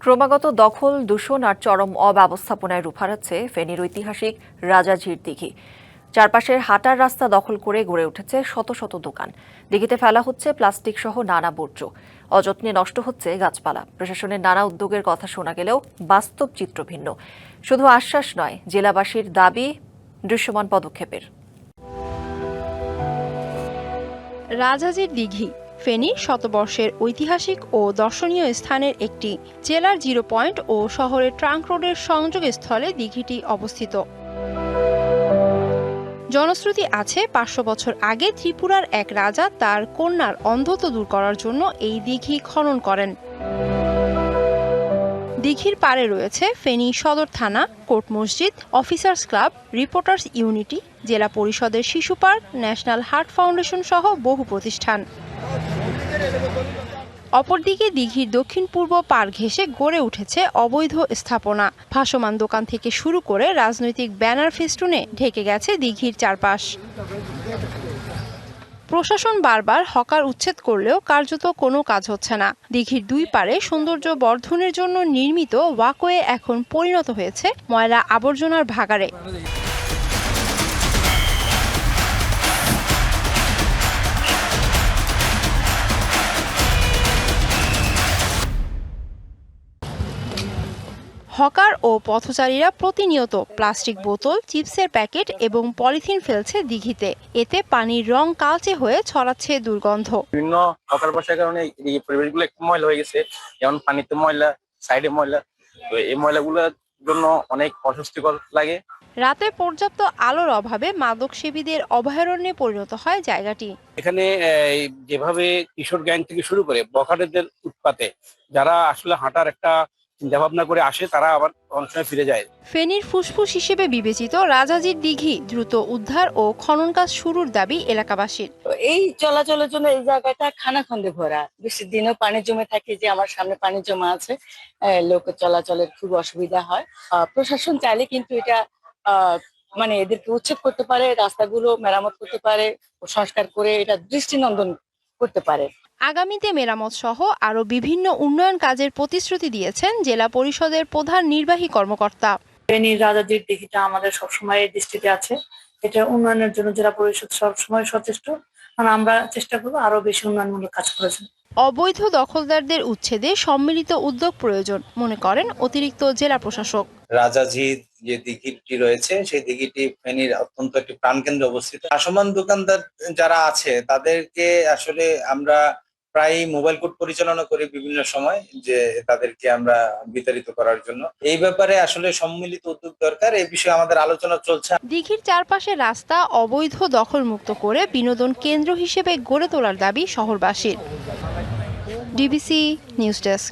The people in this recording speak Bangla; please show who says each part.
Speaker 1: ক্রমাগত দখল, দূষণ আর চরম অব্যবস্থাপনায় রূপ হারাচ্ছে ফেনীর ঐতিহাসিক রাজাঝির দিঘি। চারপাশের হাঁটার রাস্তা দখল করে গড়ে উঠেছে শত শত দোকান। দিঘিতে ফেলা হচ্ছে প্লাস্টিক সহ নানা বর্জ্য। অযত্নে নষ্ট হচ্ছে গাছপালা। প্রশাসনের নানা উদ্যোগের কথা শোনা গেলেও বাস্তব চিত্র ভিন্ন। শুধু আশ্বাস নয়, জেলাবাসীর দাবি দৃশ্যমান পদক্ষেপের।
Speaker 2: রাজাজির দিঘি ফেনীর শতবর্ষের ঐতিহাসিক ও দর্শনীয় স্থানের একটি। জেলার 0 পয়েন্ট ও শহরের ট্রাঙ্ক রোডের সংযোগস্থলে দিঘিটি অবস্থিত। জনশ্রুতি আছে 500 বছর আগে ত্রিপুরার এক রাজা তার কন্যার অন্ধত্ব দূর করার জন্য এই দিঘি খনন করেন। দিঘির পাড়ে রয়েছে ফেনী সদর থানা, কোর্ট মসজিদ, অফিসার্স ক্লাব, রিপোর্টার্স ইউনিটি, জেলা পরিষদের শিশু পার্ক, ন্যাশনাল হার্ট ফাউন্ডেশন সহ বহু প্রতিষ্ঠান। অপরদিকে দিঘির দক্ষিণ পূর্ব পাড় ঘেঁষে গড়ে উঠেছে অবৈধ স্থাপনা। ভাসমান দোকান থেকে শুরু করে রাজনৈতিক ব্যানার ফেস্টুনে ঢেকে গেছে দিঘির চারপাশ। প্রশাসন বারবার হকার উচ্ছেদ করলেও কার্যত কোনো কাজ হচ্ছে না। দিঘির দুই পাড়ে সৌন্দর্য বর্ধনের জন্য নির্মিত ওয়াকওয়ে এখন পরিণত হয়েছে ময়লা আবর্জনার ভাগাড়ে। হকার ও পথচারীরা প্রতিনিয়ত প্লাস্টিক বোতল, চিপসের প্যাকেট এবং পলিথিন ফেলছে দিঘিতে। এতে পানির রং কালচে হয়ে ছড়াচ্ছে দুর্গন্ধ।
Speaker 3: বিভিন্ন হকার বসার কারণে এই পরিবেশগুলো একটু ময়লা হয়ে গেছে। যেমন পানিতে ময়লা, সাইডে ময়লা, তো এই ময়লাগুলোর জন্য অনেক অস্বস্তিকর লাগে।
Speaker 2: রাতে পর্যাপ্ত আলোর অভাবে মাদক সেবীদের অভয়ারণ্যে পরিণত হয় জায়গাটি।
Speaker 4: এখানে যেভাবে কিশোর গ্যাং থেকে শুরু করে বখাটেদের উৎপাতে যারা আসলে হাঁটার একটা চিন্তা ভাবনা করে আসে, তারা আবার অনেক সময় ফিরে যায়।
Speaker 2: ফেনীর ফুসফুস হিসেবে বিবেচিত রাজাজির দিঘি দ্রুত উদ্ধার ও খনন কাজ শুরুর দাবি এলাকাবাসীর।
Speaker 5: এই চলাচলের জন্য এই জায়গাটা খানাখন্দে ভরা। বৃষ্টির দিনেও পানি জমে থাকে, যে আমার সামনে পানি জমা আছে, লোক চলাচলের খুব অসুবিধা হয়। প্রশাসন চাইলে কিন্তু এটা মানে এদেরকে উচ্ছেদ করতে পারে, রাস্তাগুলো মেরামত করতে পারে, সংস্কার করে এটা দৃষ্টিনন্দন করতে পারে।
Speaker 2: আগামীতে মেরামত সহ আরো বিভিন্ন উন্নয়ন কাজের প্রতিশ্রুতি দিয়েছেন জেলা পরিষদের প্রধান নির্বাহী কর্মকর্তা।
Speaker 6: ফেনীর রাজাজির দিঘিটা আমাদের সবসময় দৃষ্টিতে আছে। এটা উন্নয়নের জন্য জেলা পরিষদ সবসময় সচেষ্ট, কারণ আমরা চেষ্টা করবো আরো বেশি উন্নয়নমূলক কাজ করেছেন।
Speaker 2: অবৈধ দখলদারদের উচ্ছেদে সম্মিলিত উদ্যোগ প্রয়োজন মনে করেন অতিরিক্ত জেলা প্রশাসক।
Speaker 7: রাজাঝির যে দিঘিটি রয়েছে, সেই দিঘিটি ফেনীর অত্যন্ত একটি প্রাণকেন্দ্রে অবস্থিত। ভাসমান দোকানদার যারা আছে তাদেরকে আসলে আমরা প্রায় মোবাইল কোর্ট পরিচালনা করি বিভিন্ন সময়, যে তাদেরকে আমরা বিতাড়িত করার জন্য। এই ব্যাপারে আসলে সম্মিলিত উদ্যোগ দরকার, এই বিষয়ে আমাদের আলোচনা চলছে।
Speaker 2: দিঘির চারপাশে রাস্তা অবৈধ দখলমুক্ত করে বিনোদন কেন্দ্র হিসেবে গড়ে তোলার দাবি শহরবাসীর। DBC news desk.